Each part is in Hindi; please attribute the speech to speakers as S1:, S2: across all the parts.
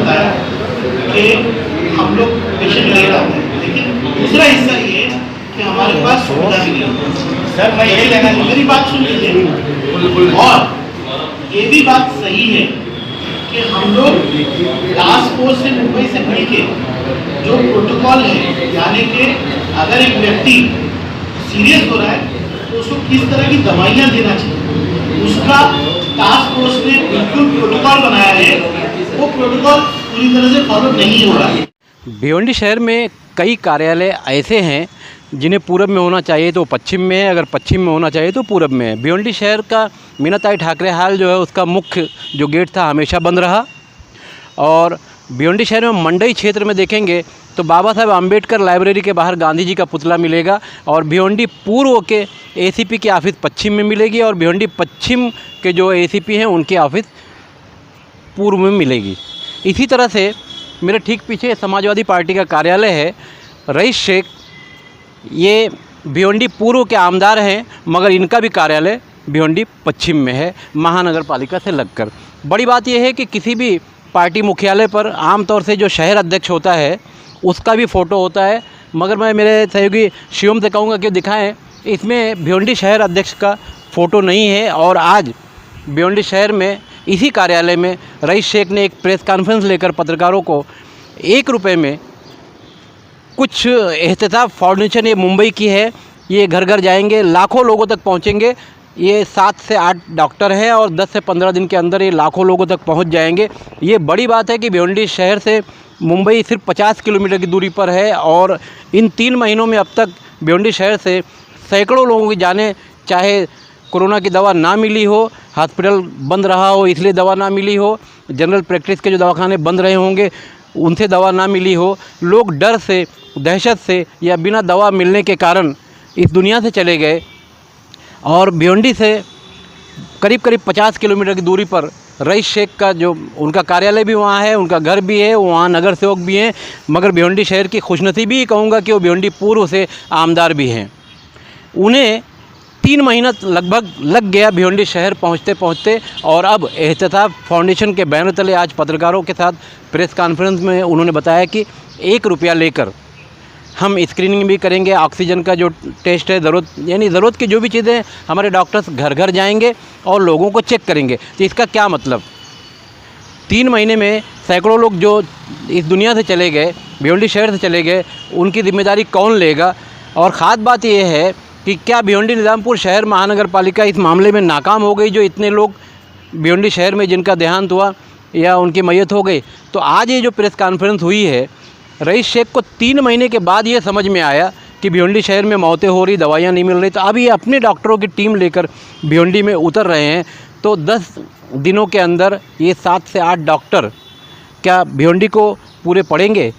S1: बताया कि हम लोग पेशेंट लेकर आते हैं, लेकिन दूसरा हिस्सा ये कि हमारे पास सुविधा भी नहीं है। सर मैं यही कहना, मेरी बात सुन लीजिए। और ये भी बात सही है कि हम लोग टास्क फोर्स से मुंबई से मिलके जो प्रोटोकॉल है, यानी कि अगर एक व्यक्ति सीरियस हो रहा है तो उसको किस तरह की दवाइयाँ देना चाहिए, उसका टास्क फोर्स ने बिल्कुल प्रोटोकॉल बनाया है। वो प्रोटोकॉल पूरी तरह से फॉलो नहीं हो रहा है।
S2: भिवंडी शहर में कई कार्यालय ऐसे हैं जिन्हें पूरब में होना चाहिए तो पश्चिम में है, अगर पश्चिम में होना चाहिए तो पूरब में है। भिवंडी शहर का मीनाताई ठाकरे हाल जो है उसका मुख्य जो गेट था हमेशा बंद रहा। और भिवंडी शहर में मंडई क्षेत्र में देखेंगे तो बाबा साहेब आम्बेडकर लाइब्रेरी के बाहर गांधी जी का पुतला मिलेगा। और भिवंडी पूर्व के एसीपी की ऑफिस पश्चिम में मिलेगी और भिवंडी पश्चिम के जो एसीपी हैं उनकी ऑफिस पूर्व में मिलेगी। इसी तरह से मेरे ठीक पीछे समाजवादी पार्टी का कार्यालय है। रईस शेख ये भिवंडी पूर्व के आमदार हैं, मगर इनका भी कार्यालय भिवंडी पश्चिम में है, महानगर पालिका से लगकर। बड़ी बात यह है कि किसी भी पार्टी मुख्यालय पर आमतौर से जो शहर अध्यक्ष होता है उसका भी फ़ोटो होता है, मगर मैं मेरे सहयोगी शिवम से कहूँगा कि दिखाएं, इसमें भिवंडी शहर अध्यक्ष का फ़ोटो नहीं है। और आज भिवंडी शहर में इसी कार्यालय में रईस शेख ने एक प्रेस कॉन्फ्रेंस लेकर पत्रकारों को 1 रुपये में कुछ एहतिसाब फाउंडेशन, ये मुंबई की है, ये घर घर जाएंगे, लाखों लोगों तक पहुंचेंगे। ये 7 से 8 डॉक्टर हैं और 10 से 15 दिन के अंदर ये लाखों लोगों तक पहुंच जाएंगे। ये बड़ी बात है कि भिवंडी शहर से मुंबई सिर्फ 50 किलोमीटर की दूरी पर है और इन 3 महीनों में अब तक भिवंडी शहर से सैकड़ों लोगों की जानें, चाहे कोरोना की दवा ना मिली हो, हॉस्पिटल बंद रहा हो इसलिए दवा ना मिली हो, जनरल प्रैक्टिस के जो दवाखाने बंद रहे होंगे उनसे दवा ना मिली हो, लोग डर से, दहशत से या बिना दवा मिलने के कारण इस दुनिया से चले गए। और भिवंडी से करीब 50 किलोमीटर की दूरी पर रईस शेख का जो उनका कार्यालय भी वहाँ है, उनका घर भी है, वहाँ नगर सेवक भी हैं, मगर भिवंडी शहर की खुशनसीबी कहूँगा कि वो भिवंडी पूर्व से आमदार भी हैं। उन्हें 3 महीना लगभग लग गया भिवंडी शहर पहुँचते पहुँचते। और अब एहतिसाब फाउंडेशन के बैनर तले आज पत्रकारों के साथ प्रेस कॉन्फ्रेंस में उन्होंने बताया कि 1 रुपया लेकर हम स्क्रीनिंग भी करेंगे, ऑक्सीजन का जो टेस्ट है, ज़रूरत की जो भी चीज़ें, हमारे डॉक्टर्स घर घर जाएंगे और लोगों को चेक करेंगे। तो इसका क्या मतलब, 3 महीने में सैकड़ों लोग जो इस दुनिया से चले गए, भिवंडी शहर से चले गए, उनकी जिम्मेदारी कौन लेगा। और ख़ास बात यह है कि क्या भिवंडी निज़ामपुर शहर महानगर पालिका इस मामले में नाकाम हो गई, जो इतने लोग भिवंडी शहर में जिनका देहांत हुआ या उनकी मैयत हो गई। तो आज ये जो प्रेस कॉन्फ्रेंस हुई है, रईस शेख को 3 महीने के बाद ये समझ में आया कि भिवंडी शहर में मौतें हो रही, दवाइयाँ नहीं मिल रही, तो अब ये अपने डॉक्टरों की टीम लेकर भिवंडी में उतर रहे हैं। तो 10 दिनों के अंदर ये 7 से 8 डॉक्टर क्या भिवंडी को पूरे पड़ेंगे,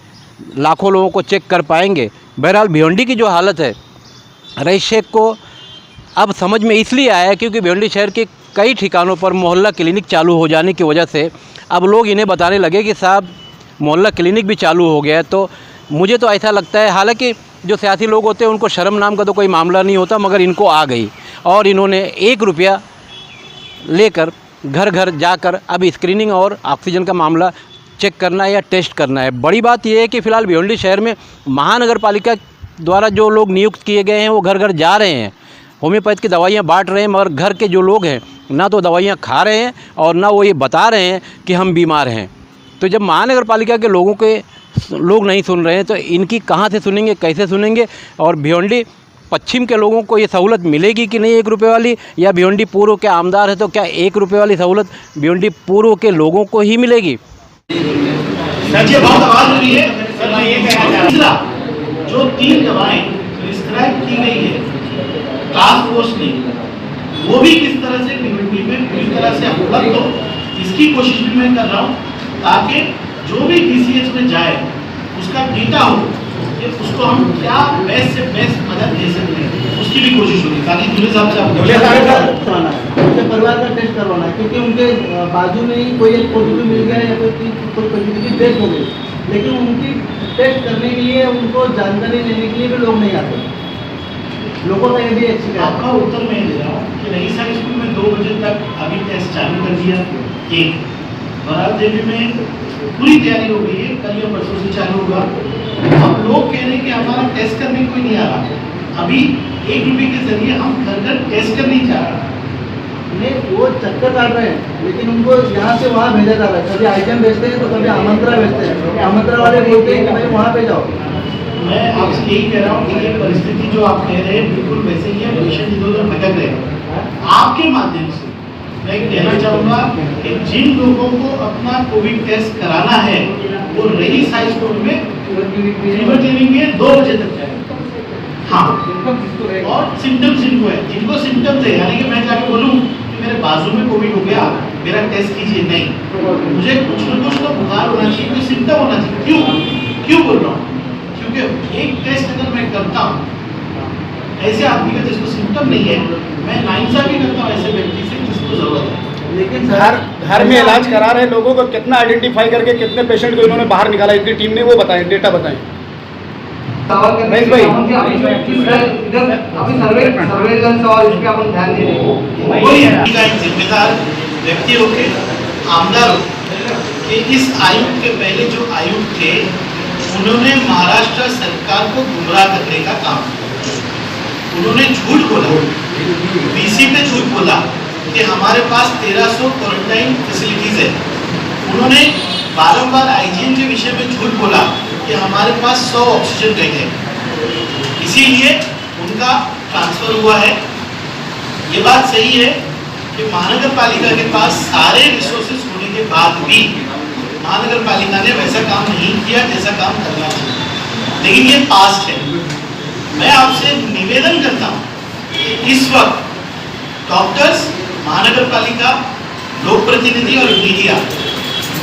S2: लाखों लोगों को चेक कर पाएंगे। बहरहाल भिवंडी की जो हालत है, रईस शेख को अब समझ में इसलिए आया क्योंकि भिवंडी शहर के कई ठिकानों पर मोहल्ला क्लिनिक चालू हो जाने की वजह से अब लोग इन्हें बताने लगे कि साहब मोहल्ला क्लिनिक भी चालू हो गया है। तो मुझे तो ऐसा लगता है, हालांकि जो सियासी लोग होते हैं उनको शर्म नाम का तो कोई मामला नहीं होता, मगर इनको आ गई और इन्होंने 1 रुपया लेकर घर घर जाकर अब स्क्रीनिंग और ऑक्सीजन का मामला चेक करना है या टेस्ट करना है। बड़ी बात यह है कि फ़िलहाल भिवंडी शहर में महानगर पालिका द्वारा जो लोग नियुक्त किए गए हैं वो घर घर जा रहे हैं, होम्योपैथ की दवाइयाँ बांट रहे हैं, मगर घर के जो लोग हैं ना तो दवाइयाँ खा रहे हैं और ना वो ये बता रहे हैं कि हम बीमार हैं। तो जब महानगर पालिका के लोगों के लोग नहीं सुन रहे हैं तो इनकी कहाँ से सुनेंगे, कैसे सुनेंगे। और भिवंडी पश्चिम के लोगों को ये सहूलत मिलेगी कि नहीं 1 रुपये वाली, या भिवंडी पूर्व के आमदार है तो क्या 1 रुपये वाली सहूलत भिवंडी पूर्व के लोगों को ही मिलेगी।
S1: सर जी बहुत आवाज हो रही है। सर मैं ये कहना चाह रहा हूं, जो 3 दवाएं प्रिस्क्राइब की गई है टास्क फोर्स ने, वो भी किस तरह से भिवंडी में पूरी तरह से उपलब्ध हो, इसकी कोशिश भी मैं कर रहा हूं, ताकि जो भी डीसीएच में जाए उसका डेटा हो कि उसको हम क्या बेस्ट से बेस्ट मदद दे सकते हैं, उसकी भी कोशिश होगी। ताकि दूल्हे साहब से
S3: उनके परिवार का टेस्ट करवाना है, क्योंकि उनके बाजू में ही कोई एक पॉजिटिव मिल गया या कोई पॉजिटिव की डेथ हो गई, लेकिन उनकी टेस्ट करने के लिए, उनको जानकारी लेने के लिए भी लोग नहीं आते। लोगों का ये भी अच्छी
S1: आपका उत्तर मैं दे रहा हूँ कि रईसा स्कूल में 2 बजे तक अभी टेस्ट चालू कर दिया, 1 बरात देवी में पूरी तैयारी हो गई है, कल या परसों से चालू होगा। अब लोग कह रहे हैं कि हमारा टेस्ट करने कोई नहीं आ रहा। अभी 1 रुपये के जरिए हम घर घर टेस्ट कर नहीं चाह रहा।
S3: नहीं, वो चक्कर काट रहे हैं, लेकिन उनको यहाँ से वहाँ भेजा जा रहा है। कभी आइटम भेजते हैं तो कभी आमंत्रण भेजते हैं। आमंत्रण वाले बोलते हैं कि भाई वहाँ पे जाओ।
S1: मैं आपसे यही कह रहा हूँ कि ये परिस्थिति जो आप कह रहे हैं बिल्कुल वैसे ही है। पेशेंट इधर उधर भटक रहे हैं। आपके माध्यम से मैं कहना चाहूँगा कि जिन लोगों को अपना कोविड टेस्ट कराना है वो रही साइज कोड में फीवर क्लिनिक में 2 बजे तक जाए। हाँ, और सिम्टम्स जिनको है, जिनको सिम्टम्स है, यानी कि मैं जाके बोलूँ कि मेरे बाजू में कोविड हो गया, मेरा टेस्ट कीजिए, नहीं, मुझे कुछ न कुछ तो बुखार होना चाहिए, कोई सिम्टम होना चाहिए। क्यों बोल रहा हूँ? क्योंकि एक टेस्ट अगर मैं करता हूँ ऐसे आदमी का जिसको सिम्टम नहीं है, मैं नाइंसाफी करता हूँ ऐसे व्यक्ति से जिसको जरूरत है।
S3: लेकिन
S4: घर में इलाज करा रहे लोगों को कितना आइडेंटिफाई करके कितने पेशेंट को इन्होंने बाहर निकाला, इनकी टीम ने, वो बताएं, डेटा बताएं।
S5: महेश भाई, अभी सर्वेलेंस और इस पे अपन ध्यान दे रहे हैं।
S1: वही का एक जिम्मेदार व्यक्ति होके आमदार हो कि इस आयुक्त के पहले जो आयुक्त थे उन्होंने महाराष्ट्र सरकार को गुमराह करने का काम किया। उन्होंने झूठ बोला, बीसी पे झूठ बोला कि हमारे पास 1300 क्वारंटाइन फैसिलिटीज है। उन्होंने बारंबार आईजीएम के विषय में झूठ बोला कि हमारे पास 100 ऑक्सीजन बेड है, इसीलिए उनका ट्रांसफर हुआ है। ये बात सही है कि महानगर पालिका के पास सारे रिसोर्सेज होने के बाद भी महानगर पालिका ने वैसा काम नहीं किया जैसा काम करना चाहिए, लेकिन ये पास्ट है। मैं आपसे निवेदन करता हूँ कि इस वक्त डॉक्टर्स, महानगर पालिका, लोक प्रतिनिधि और मीडिया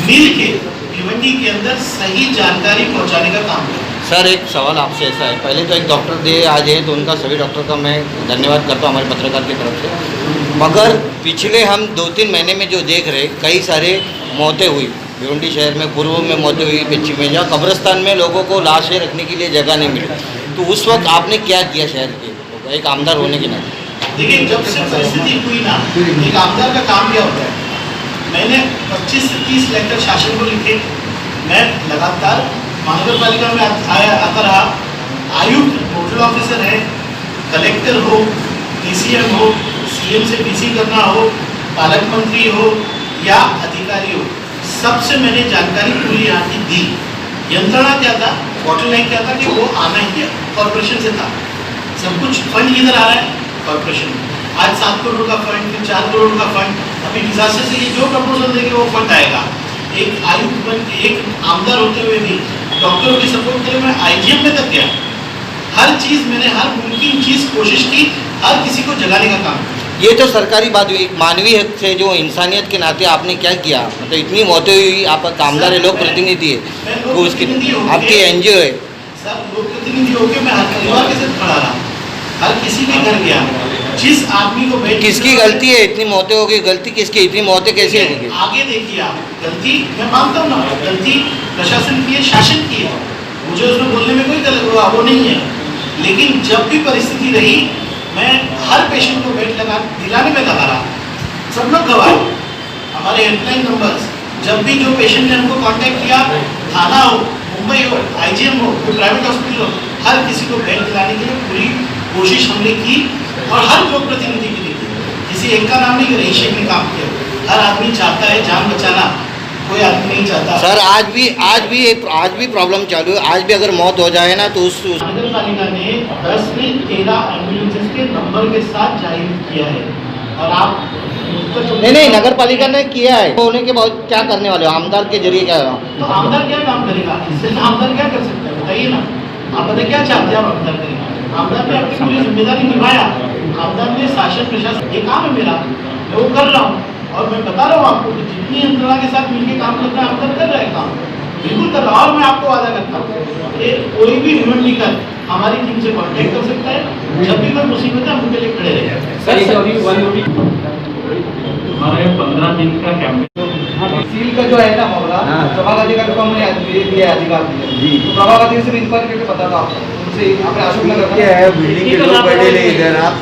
S1: मिल के भिवंडी के अंदर सही जानकारी पहुंचाने का काम करें।
S6: सर, एक सवाल आपसे ऐसा है, पहले तो एक डॉक्टर दे आज है तो उनका सभी डॉक्टर का मैं धन्यवाद करता हूँ हमारे पत्रकार की तरफ से। मगर पिछले हम 2-3 महीने में जो देख रहे, कई सारे मौतें हुई भिवंडी शहर में, पूर्व में मौतें हुई, पश्चिम में, जहाँ कब्रिस्तान में लोगों को लाशें रखने के लिए जगह नहीं मिली, तो उस वक्त आपने क्या किया शहर के एक आमदार होने के नाते?
S1: देखिए, जब से परिस्थिति हुई ना, एक आमदार का काम क्या होता है, मैंने 25 से 30 लेटर शासन को लिखे। मैं लगातार महानगर पालिका में आता रहा। आयुक्त नोडल ऑफिसर है, कलेक्टर हो, डीसीएम हो, सीएम से डीसी करना हो, पालक मंत्री हो या अधिकारी हो, सबसे मैंने जानकारी पूरी यहाँ की दी। यंत्रणा क्या था, बॉटलनेक क्या था कि वो आना ही है, कॉर्पोरेशन से था। सब कुछ फंड किधर आ रहा है, कॉर्पोरेशन। आज 7 करोड़ का फंड, फिर 4 करोड़ का फंड, अभी डिजास्टर से ये जो प्रपोजल देंगे वो फंड आएगा। एक आयुक्त बन के, एक आमदार होते हुए भी डॉक्टरों की सपोर्ट के लिए मैं आईजीएम में तक गया। हर चीज़ मैंने, हर मुमकिन चीज़ कोशिश की, हर किसी को जगाने का काम।
S6: ये तो सरकारी बात हुई, मानवीय हक से जो इंसानियत के नाते आपने क्या किया, मतलब इतनी मौतें हुई, आप आमदार है, लोक प्रतिनिधि है, तो उसकी आपकी एनजीओ है।
S1: सर, लोक प्रतिनिधि होकर मैं हर परिवार के साथ खड़ा रहा, हर किसी के घर गया, जिस आदमी को भेज।
S6: किसकी गलती है, इतनी मौतें हो गई, गलती किसकी, इतनी मौतें कैसे हो गई?
S1: आगे देखिए आप, गलती मैं मानता हूँ ना, गलती प्रशासन की है, शासन की है, मुझे उसमें बोलने में कोई वो नहीं है। लेकिन जब भी परिस्थिति रही, मैं हर पेशेंट को बेड दिलाने में लगा रहा। सब लोग गवाह, हमारे हेल्पलाइन नंबर्स, जब भी जो पेशेंट ने हमको कांटेक्ट किया, थाना हो, मुंबई हो, आईजीएम हो, प्राइवेट हॉस्पिटल हो, हर किसी को बेड दिलाने के लिए पूरी कोशिश हमने की और हर लोक प्रतिनिधि के लिए की। किसी एक का नाम नहीं, रईस शेख ने काम किया। हर आदमी चाहता है जान बचाना, कोई आदमी नहीं चाहता।
S6: सर, आज भी प्रॉब्लम चालू है। आज भी अगर मौत हो जाए ना तो उस
S1: नगर पालिका ने 10 से 13 एम्बुलेंसेस के नंबर के साथ जारी किया है। और आप
S6: नहीं, नगर पालिका ने किया है, होने के बाद क्या करने वाले हो, आमदार के जरिए क्या होगा?
S1: तो आमदार क्या काम करेगा, इससे आमदार क्या कर सकता है, बताइए ना। आप बताइए क्या चाहते हैं आप आमदार करेगा? आमदार ने अपनी पूरी जिम्मेदारी निभाया। आमदार ने शासन प्रशासन, ये काम है मेरा, मैं वो कर रहा हूँ। और मैं बता रहा हूँ आपको कि जितनी यंत्रणा के साथ मिलकर काम करना है, आमदार कर रहा है काम, बिल्कुल कर रहा है। और मैं आपको वादा करता हूँ कि कोई भी भिवंडी का हमारी टीम से कांटेक्ट कर सकता है, जब भी कोई मुसीबत है हम उनके लिए खड़े रहेंगे।
S7: हमारे 15 दिन का कैंपेन
S5: सील का जो है ना मामला, प्रभागाधिकारी को हमने दिया अधिकार दिया, तो प्रभागाधिकारी से इंक्वायरी करके बता दो आप, उनसे आपने अशोक नगर
S8: क्या है, बिल्डिंग के लोग बैठे ले इधर, आप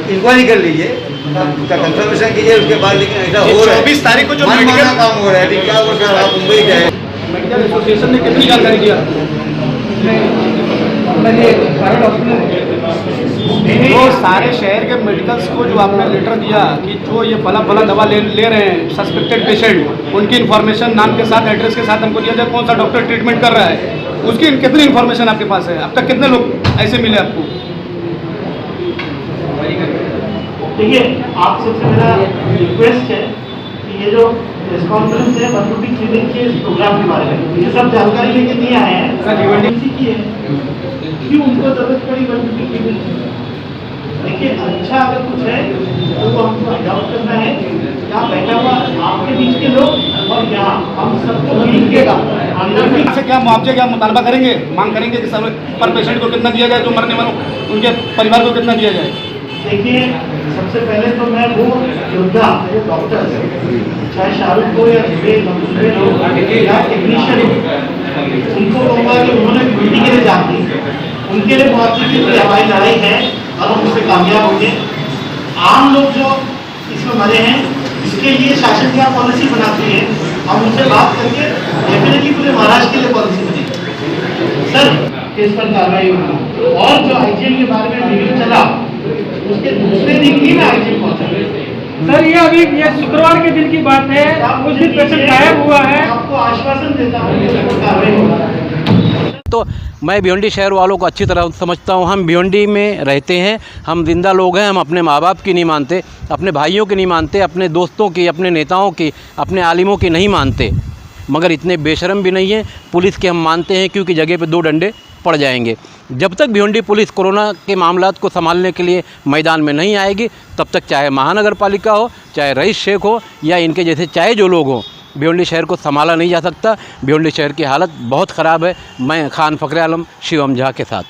S8: इंक्वायरी कर लीजिए।
S6: उसका कंफर्मेशन कीजिए उसके बाद, लेकिन ऐसा हो रहा है
S4: 24 तारीख को जो
S6: मनमाना
S4: मेडिकल
S6: काम हो रहा है। अभी क्या बोलते हैं आप मुंबई जाए,
S4: मेडिकल एसोसिएशन ने कितनी जानकारी दिया? तो सारे शहर के मेडिकल्स को जो आपने लेटर दिया कि जो ये फला फला दवा ले रहे हैं सस्पेक्टेड पेशेंट, उनकी इन्फॉर्मेशन नाम के साथ एड्रेस के साथ हमको दिया जाए, कौन सा डॉक्टर ट्रीटमेंट कर रहा है, उसकी कितनी इन्फॉर्मेशन आपके पास है? अब तक कितने लोग ऐसे मिले आपको?
S1: देखिए, आप सबसे मेरा रिक्वेस्ट है कि ये जो प्रेस कॉन्फ्रेंस है बंदूकी क्लिनिक के इस प्रोग्राम के बारे में ये सब जानकारी लेके नहीं आए हैं। इमरजेंसी की है, क्यों उनको जरूरत पड़ी बंदूकी क्लिनिक की? देखिए, अच्छा अगर कुछ है तो वो हमको अडॉप्ट करना है। यहाँ बैठा हुआ आपके बीच के लोग और यहाँ हम सबको मिलेगा अंदर
S4: से क्या मुआवजे क्या मुतालबा करेंगे, मांग करेंगे कि सब पर पेशेंट को कितना दिया जाए, जो मरने वालों उनके परिवार को कितना दिया जाए?
S1: देखिए, सबसे पहले तो मैं वो योद्धा वो डॉक्टर चाहे शाहरुख हो या दूसरे लोग या टेक्नीशियन उनको कहूँगा कि उन्होंने ड्यूटी के लिए जान दी, उनके लिए बहुत सी हमारी लड़ाई है और हम उससे कामयाब होंगे। आम लोग जो इसमें मरे हैं इसके लिए शासन क्या पॉलिसी बनाती है, हम उनसे बात करके डेफिनेटली पूरे महाराष्ट्र के लिए पॉलिसी बनेगी। सर, केस पर कार्रवाई होगी। और जो आईजीएम के बारे में वीडियो चला उसके दूसरे दिन ही मैं आईजीएम पहुंचा।
S8: सर, ये अभी ये शुक्रवार के दिन की बात है, उस दिन पेशेंट गायब हुआ है।
S1: आपको आश्वासन देता हूँ कि उस पर कार्रवाई होगी।
S2: तो मैं भिवंडी शहर वालों को अच्छी तरह समझता हूँ। हम भिवंडी में रहते हैं, हम जिंदा लोग हैं। हम अपने माँ बाप की नहीं मानते, अपने भाइयों की नहीं मानते, अपने दोस्तों की, अपने नेताओं की, अपने आलिमों की नहीं मानते, मगर इतने बेशर्म भी नहीं हैं। पुलिस के हम मानते हैं, क्योंकि जगह पे 2 डंडे पड़ जाएंगे। जब तक भिवंडी पुलिस कोरोना के मामलात को संभालने के लिए मैदान में नहीं आएगी, तब तक चाहे महानगर पालिका हो, चाहे रईस शेख हो या इनके जैसे चाहे जो लोग हों, भिवंडी शहर को संभाला नहीं जा सकता। भिवंडी शहर की हालत बहुत ख़राब है। मैं खान फ़खरे आलम शिवम झा के साथ।